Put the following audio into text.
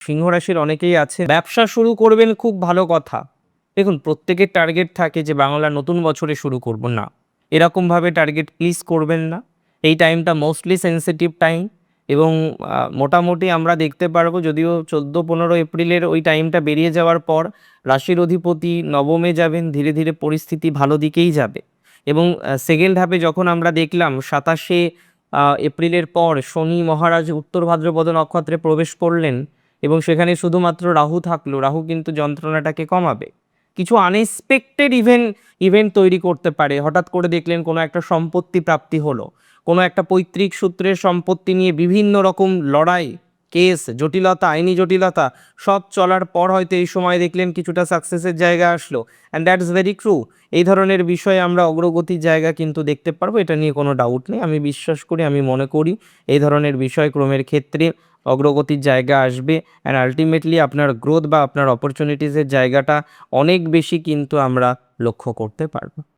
সিংহ রাশির অনেকেই আছে ব্যবসা শুরু করবেন, খুব ভালো কথা। দেখুন, প্রত্যেকের টার্গেট থাকে যে বাংলা নতুন বছরে শুরু করব, না এরকমভাবে টার্গেট প্লিজ করবেন না। এই টাইমটা মোস্টলি সেন্সিটিভ টাইম এবং মোটামুটি আমরা দেখতে পারবো, যদিও 14-15 এপ্রিলের ওই টাইমটা বেরিয়ে যাওয়ার পর রাশির অধিপতি নবমে যাবেন, ধীরে ধীরে পরিস্থিতি ভালো দিকেই যাবে। এবং সেকেন্ড হাফে যখন আমরা দেখলাম 27এপ্রিলের পর শনি মহারাজ উত্তর ভাদ্রপদ নক্ষত্রে প্রবেশ করলেন এবং সেখানে শুধুমাত্র রাহু থাকলো, রাহু কিন্তু যন্ত্রণাটাকে কমাবে। কিছু আনএক্সপেক্টেড ইভেন্ট তৈরি করতে পারে। হঠাৎ করে দেখলেন কোনো একটা সম্পত্তি প্রাপ্তি হলো, কোনো একটা পৈতৃক সূত্রের সম্পত্তি নিয়ে বিভিন্ন রকম লড়াই, কেস, জটিলতা, আইনি জটিলতা সব চলার পর হয়তো এই সময় দেখলেন কিছুটা সাকসেসের জায়গা আসলো। And that's very true. এই ধরনের বিষয়ে আমরা অগ্রগতির জায়গা কিন্তু দেখতে পারবো, এটা নিয়ে কোনো ডাউট নেই। আমি বিশ্বাস করি, আমি মনে করি এই ধরনের বিষয়ক্রমের ক্ষেত্রে অগ্রগতির জায়গা আসবে অ্যান্ড আলটিমেটলি আপনার গ্রোথ বা আপনার অপরচুনিটিসের জায়গাটা অনেক বেশি কিন্তু আমরা লক্ষ্য করতে পারবো।